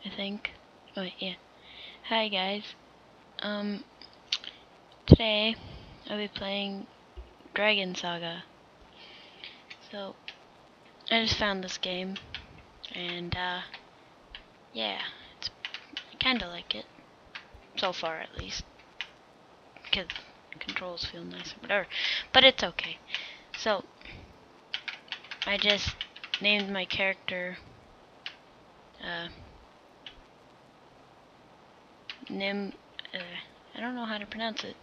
I think. Oh yeah. Hi guys. Um, Today I'll be playing Dragon Saga. So I just found this game, and yeah, I kinda like it so far at least, because controls feel nice or whatever. But it's okay. So I just named my character Nim. I don't know how to pronounce it,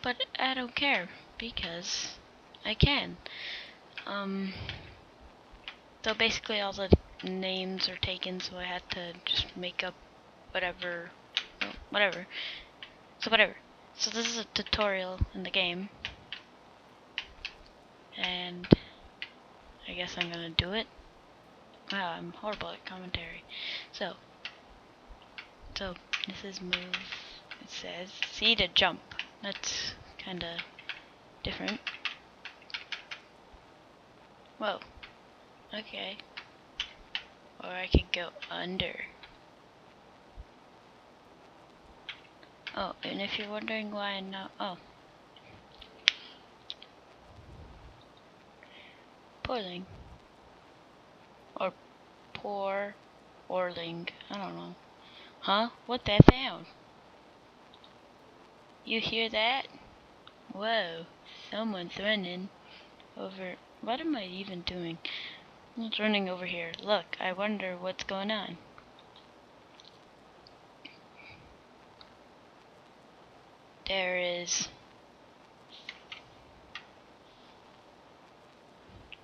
but I don't care because I can. Um, so basically all the names are taken, so I had to just make up whatever, well, whatever. So whatever. So this is a tutorial in the game, and I guess I'm gonna do it. Wow, I'm horrible at commentary. So this is move. It says C to jump. That's kinda different. Whoa. Okay. Or I could go under. Oh, and if you're wondering why I'm not, Poorling. Or poor Orling. I don't know. Huh? What that sound? You hear that? Whoa. Someone's running over. What am I even doing? Someone's running over here. Look, I wonder what's going on. There is.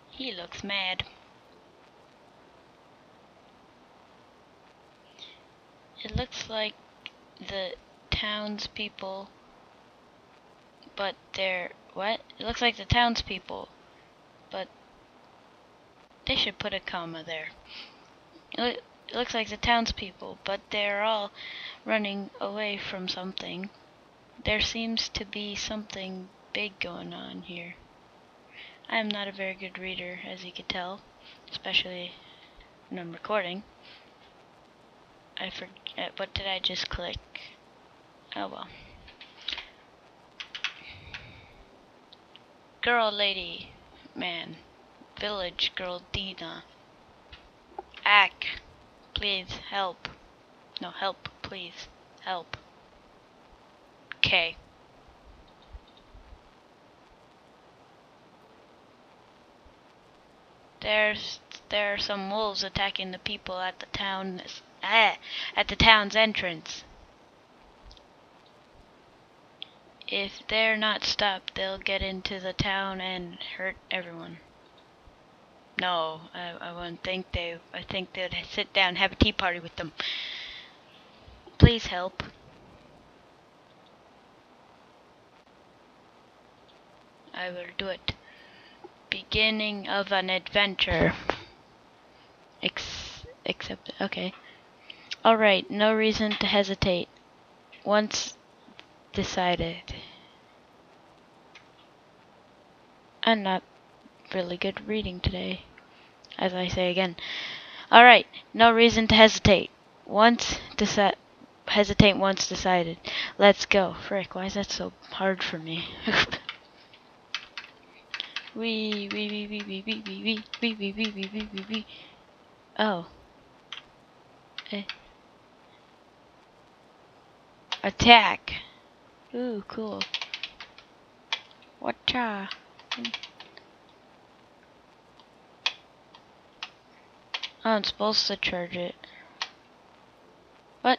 He looks mad. It looks like the townspeople, but they're. What? It looks like the townspeople, but they should put a comma there. It looks like the townspeople, but they're all running away from something. There seems to be something big going on here. I am not a very good reader, as you can tell, especially when I'm recording. I forget, what did I just click? Oh well. Girl, lady, man, village girl, Dina. Ack, please help. No, help, please, help. Okay. There are some wolves attacking the people at the town's entrance. If they're not stopped, they'll get into the town and hurt everyone. No, I wouldn't think they. I think they'd sit down and have a tea party with them. Please help. I will do it. Beginning of an adventure. Accept. Okay. Alright, no reason to hesitate. Once decided. I'm not really good at reading today, as I say again. Alright, no reason to hesitate. Hesitate once decided. Let's go. Frick, why is that so hard for me? Wee. Oh. Attack. Ooh, cool. Whatcha? Oh, I'm supposed to charge it. What?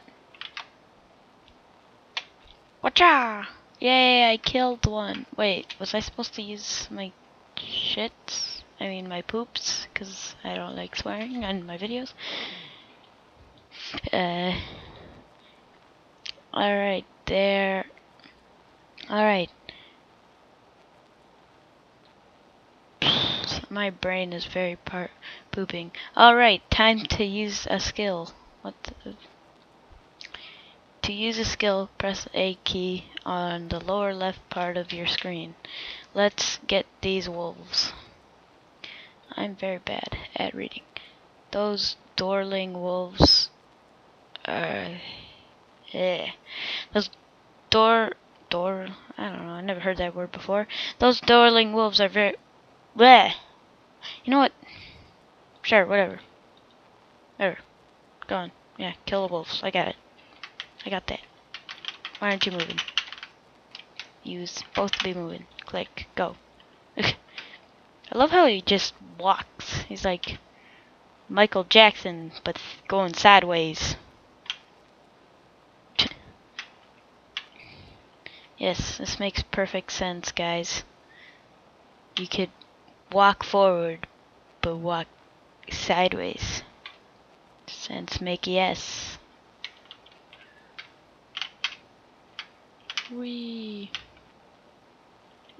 Whatcha? Yay, I killed one. Wait, was I supposed to use my shits? I mean my poops, because I don't like swearing on my videos. Alright, there. Alright. My brain is very pooping. Alright, time to use a skill. To use a skill, press A key on the lower left part of your screen. Let's get these wolves. I'm very bad at reading. Those Dorling wolves Yeah. Those door, I don't know, I never heard that word before. Those Dorling wolves are very, bleh. You know what? Sure, whatever. Whatever. Go on. Yeah, kill the wolves. I got it. I got that. Why aren't you moving? You're supposed to be moving. Click. Go. I love how he just walks. He's like Michael Jackson, but going sideways. Yes, this makes perfect sense, guys. You could walk forward, but walk sideways. Sense make yes. Whee.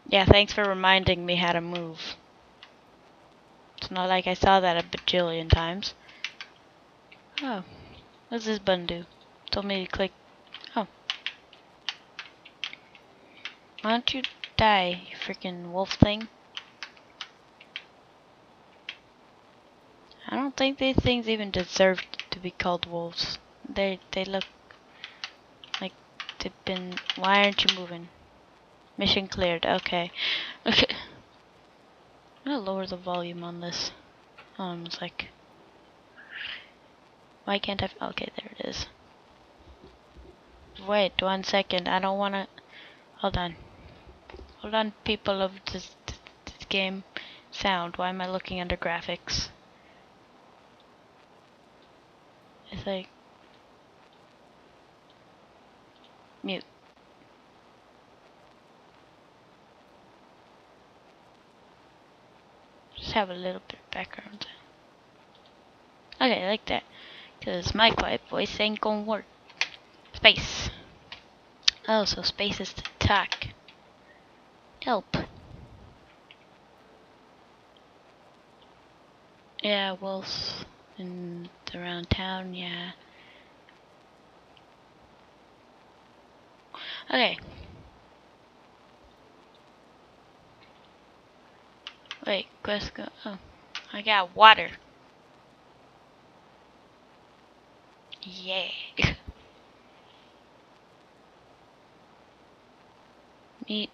Yeah, thanks for reminding me how to move. It's not like I saw that a bajillion times. Oh, what does this button do? Told me to click. Oh. Why don't you die, you freaking wolf thing? I don't think these things even deserve to be called wolves. They look like they've been. Why aren't you moving? Mission cleared. Okay. Okay. I'm gonna lower the volume on this. It's like. Why can't I? Okay, there it is. Wait 1 second. I don't wanna. Hold on. Hold on, people of this game. Sound. Why am I looking under graphics? It's like. Mute. Just have a little bit of background. Okay, like that. Cause my quiet voice ain't gonna work. Space. Oh, so space is to talk. Help. Yeah, wolves in around town, yeah. Okay. Wait, quest go. Oh, I got water. Yeah. Meat.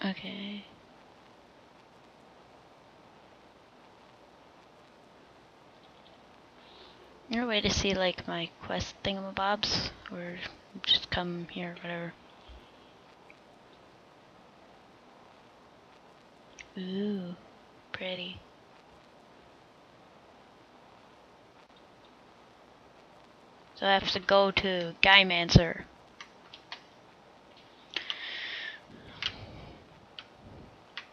Okay. Is there a way to see like my quest thingamabobs? Or just come here, whatever. Ooh, pretty. So I have to go to Guymancer.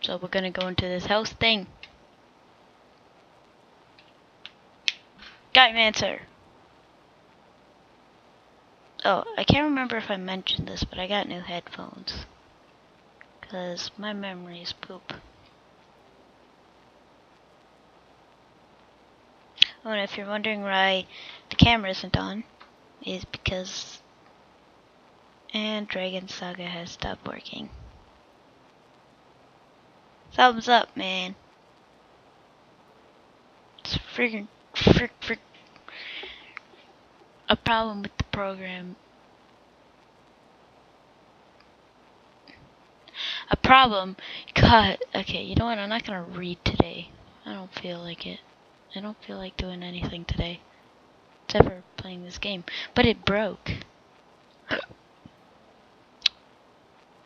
So we're gonna go into this house thing. Guymancer! Oh, I can't remember if I mentioned this, but I got new headphones. Cause my memory is poop. Oh, and if you're wondering why the camera isn't on, is because Dragon Saga has stopped working. Thumbs up, man. It's frick a problem with the program. A problem? God, okay, you know what? I'm not gonna read today. I don't feel like it. I don't feel like doing anything today. Except for playing this game. But it broke.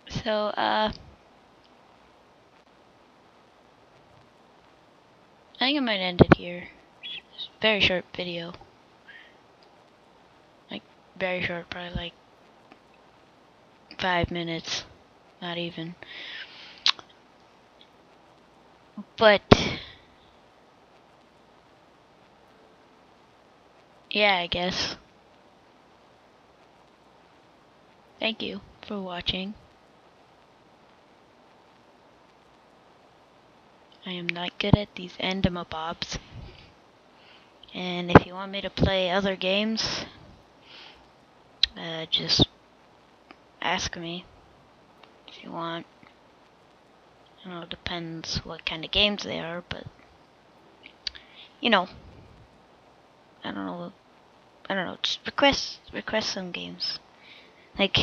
So, I think I might end it here. It's a very short video. Like, very short, probably like 5 minutes. Not even. But, yeah, I guess. Thank you for watching. I am not good at these endemabobs. And if you want me to play other games, just ask me if you want. I know it depends what kind of games they are, but you know, I don't know. I don't know, just request some games. Like,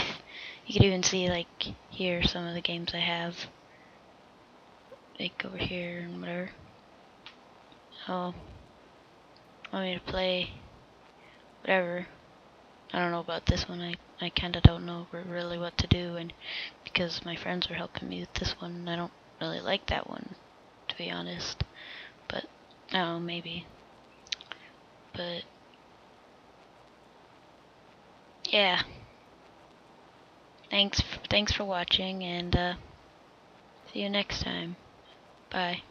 you could even see, like, here some of the games I have. Like, over here and whatever. Oh, want me to play whatever. I don't know about this one. I kind of don't know really what to do, and because my friends are helping me with this one, I don't really like that one, to be honest. But, I don't know, maybe. But, yeah. Thanks for watching, and see you next time. Bye.